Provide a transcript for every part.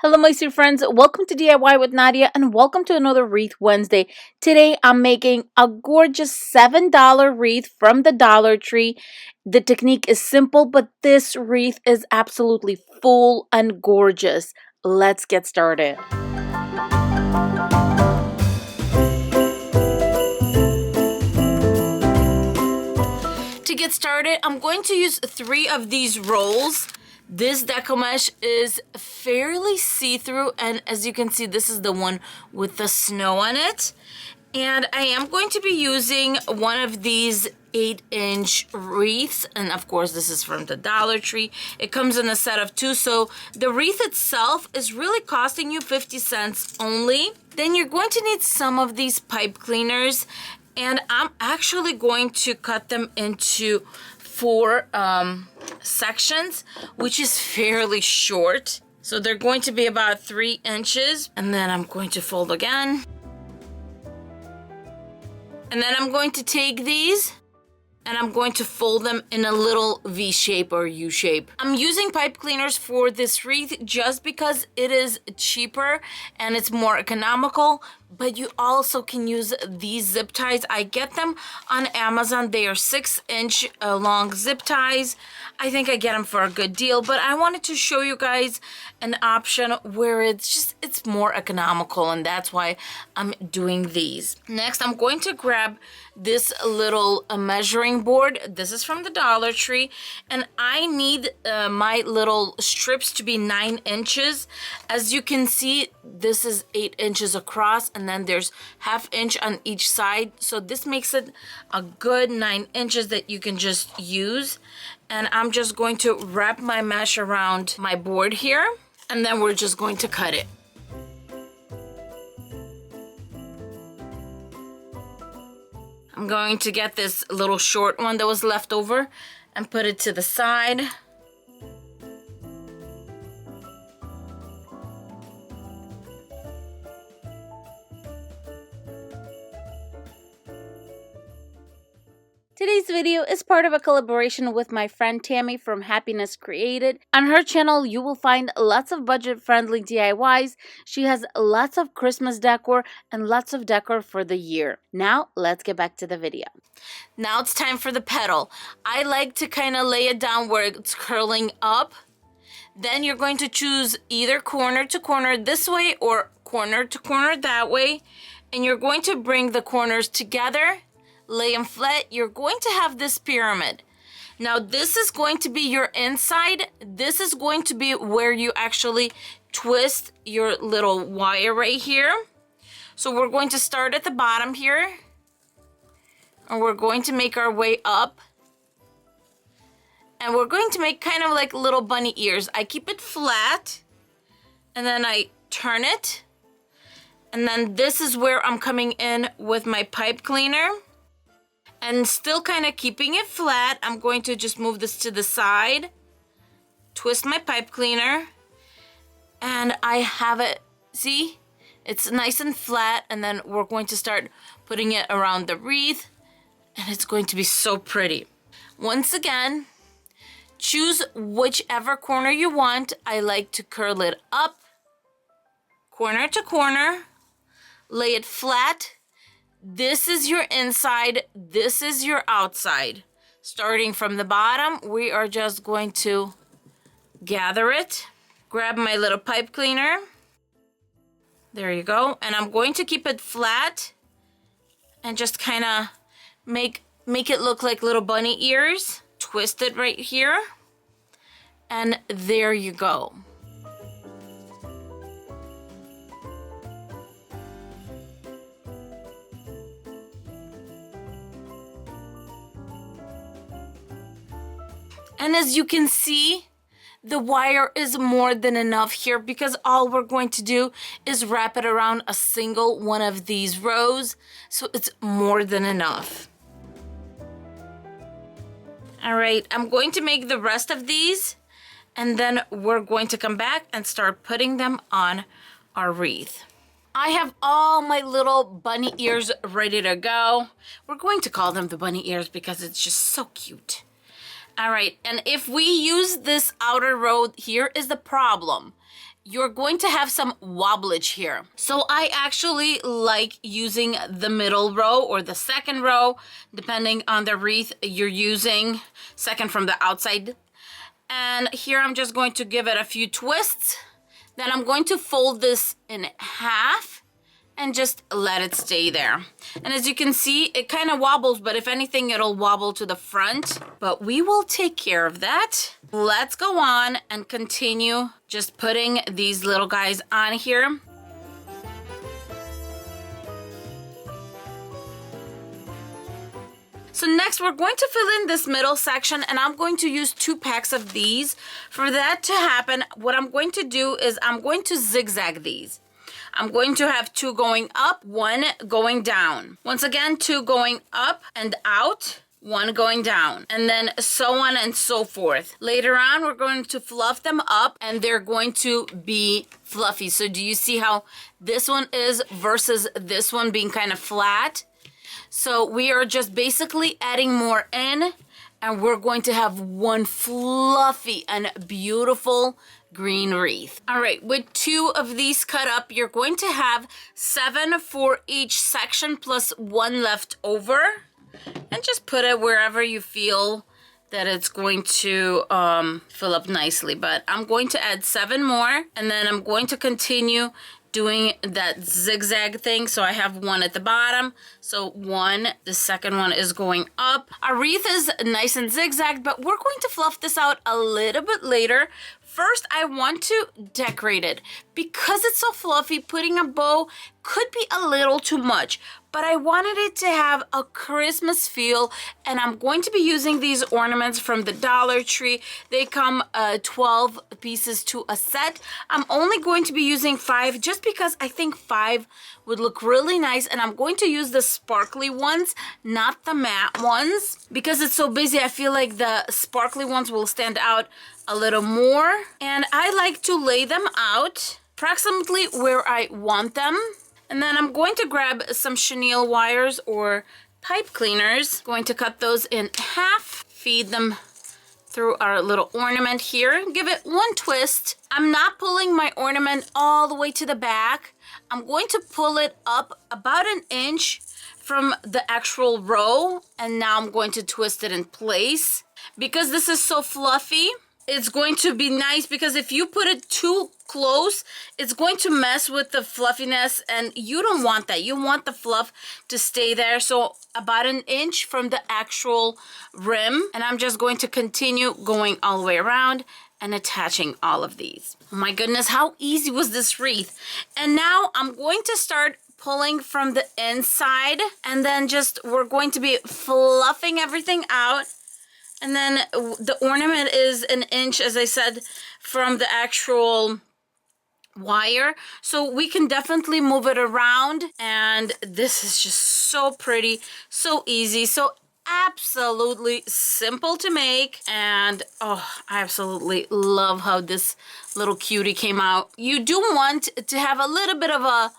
Hello, my sweet friends. Welcome to DIY with Nadia and welcome to another Wreath Wednesday. Today, I'm making a gorgeous $7 wreath from the Dollar Tree. The technique is simple, but this wreath is absolutely full and gorgeous. Let's get started. To get started, I'm going to use 3 of these rolls. This deco mesh is fairly see-through, and as you can see, this is the one with the snow on it. And I am going to be using one of these 8-inch wreaths, and of course this is from the Dollar Tree. It comes in a set of 2, so the wreath itself is really costing you 50 cents only. Then you're going to need some of these pipe cleaners, and I'm actually going to cut them into 4 sections, which is fairly short. So they're going to be about 3 inches, and then I'm going to fold again. And then I'm going to take these and I'm going to fold them in a little V shape or U shape. I'm using pipe cleaners for this wreath just because it is cheaper and it's more economical, but you also can use these zip ties. I get them on Amazon. They are 6-inch long zip ties. I think I get them for a good deal, but I wanted to show you guys an option where it's more economical, and that's why I'm doing these. Next, I'm going to grab this little measuring board. This is from the Dollar Tree, and I need my little strips to be 9 inches. As you can see, this is 8 inches across, and then there's 1/2 inch on each side. So this makes it a good 9 inches that you can just use. And I'm just going to wrap my mesh around my board here, and then we're just going to cut it. I'm going to get this little short one that was left over and put it to the side. Today's video is part of a collaboration with my friend Tammy from Happiness Created. On her channel, you will find lots of budget-friendly DIYs. She has lots of Christmas decor and lots of decor for the year. Now, let's get back to the video. Now it's time for the petal. I like to kind of lay it down where it's curling up. Then you're going to choose either corner to corner this way or corner to corner that way. And you're going to bring the corners together, lay them flat. You're going to have this pyramid. Now this is going to be your inside. This is going to be where you actually twist your little wire right here. So we're going to start at the bottom here, and we're going to make our way up, and we're going to make kind of like little bunny ears. I keep it flat, and then I turn it, and then this is where I'm coming in with my pipe cleaner. And still kind of keeping it flat, I'm going to just move this to the side, twist my pipe cleaner, and I have it, see? It's nice and flat, and then we're going to start putting it around the wreath, and it's going to be so pretty. Once again, choose whichever corner you want. I like to curl it up, corner to corner, lay it flat. This is your inside, this is your outside. Starting from the bottom, we are just going to gather it. Grab my little pipe cleaner. There you go. And I'm going to keep it flat and just kind of make it look like little bunny ears. Twist it right here. And there you go. And as you can see, the wire is more than enough here because all we're going to do is wrap it around a single one of these rows. So it's more than enough. All right, I'm going to make the rest of these, and then we're going to come back and start putting them on our wreath. I have all my little bunny ears ready to go. We're going to call them the bunny ears because it's just so cute. All right, and if we use this outer row, here is the problem. you're going to have some wobblage here. So I actually like using the middle row or the second row, depending on the wreath you're using, second from the outside. And here I'm just going to give it a few twists. Then I'm going to fold this in half and just let it stay there. And as you can see, it kind of wobbles, but if anything, it'll wobble to the front. But we will take care of that. Let's go on and continue just putting these little guys on here. So next we're going to fill in this middle section, and I'm going to use 2 packs of these. For that to happen, what I'm going to do is I'm going to zigzag these. I'm going to have 2 going up, 1 going down. Once again, 2 going up and out, 1 going down, and then so on and so forth. Later on, we're going to fluff them up and they're going to be fluffy. So do you see how this one is versus this one being kind of flat? So we are just basically adding more in, and we're going to have one fluffy and beautiful green wreath. All right, with 2 of these cut up, you're going to have 7 for each section plus 1 left over. And just put it wherever you feel that it's going to fill up nicely. But I'm going to add 7 more, and then I'm going to continue doing that zigzag thing. So I have 1 at the bottom. So 1, the second one is going up. Our wreath is nice and zigzagged, but we're going to fluff this out a little bit later. First, I want to decorate it. Because it's so fluffy, putting a bow could be a little too much, but I wanted it to have a Christmas feel, and I'm going to be using these ornaments from the Dollar Tree. They come 12 pieces to a set. I'm only going to be using 5 just because I think 5 would look really nice, and I'm going to use the sparkly ones, not the matte ones. Because it's so busy, I feel like the sparkly ones will stand out a little more. And I like to lay them out approximately where I want them. And then I'm going to grab some chenille wires or pipe cleaners. Going to cut those in half, feed them through our little ornament here. Give it 1 twist. I'm not pulling my ornament all the way to the back. I'm going to pull it up about 1 inch from the actual row, and now I'm going to twist it in place. Because this is so fluffy, it's going to be nice, because if you put it too close, it's going to mess with the fluffiness, and you don't want that. You want the fluff to stay there. So about 1 inch from the actual rim, and I'm just going to continue going all the way around and attaching all of these. Oh my goodness, how easy was this wreath? And now I'm going to start pulling from the inside, and then we're going to be fluffing everything out. And then the ornament is 1 inch, as I said, from the actual wire. So we can definitely move it around. And this is just so pretty, so easy, so absolutely simple to make. And oh, I absolutely love how this little cutie came out. You do want to have a little bit of a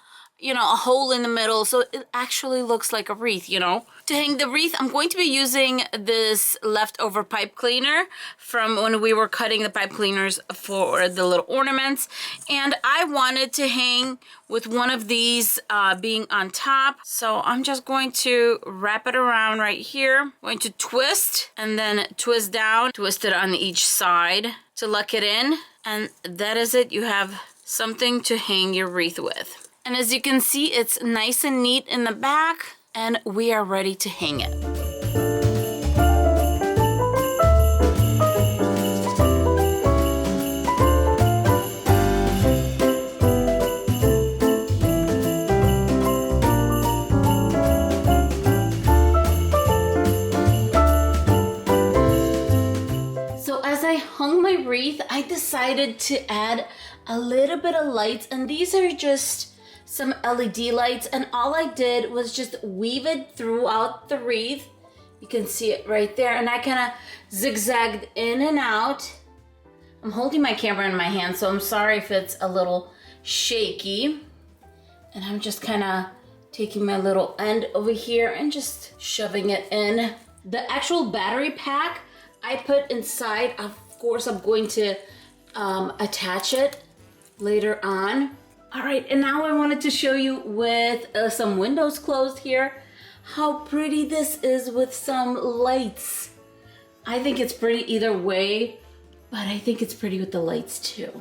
hole in the middle, so it actually looks like a wreath, To hang the wreath, I'm going to be using this leftover pipe cleaner from when we were cutting the pipe cleaners for the little ornaments. And I wanted to hang with one of these being on top. So I'm just going to wrap it around right here. Going to twist and then twist down, twist it on each side to lock it in. And that is it. You have something to hang your wreath with. And as you can see, it's nice and neat in the back, and we are ready to hang it. So as I hung my wreath, I decided to add a little bit of lights, and these are just some LED lights, and all I did was just weave it throughout the wreath. You can see it right there, and I kind of zigzagged in and out. I'm holding my camera in my hand, so I'm sorry if it's a little shaky. And I'm just kind of taking my little end over here and just shoving it in. The actual battery pack I put inside. Of course, I'm going to attach it later on. All right, and now I wanted to show you with some windows closed here, how pretty this is with some lights. I think it's pretty either way, but I think it's pretty with the lights too.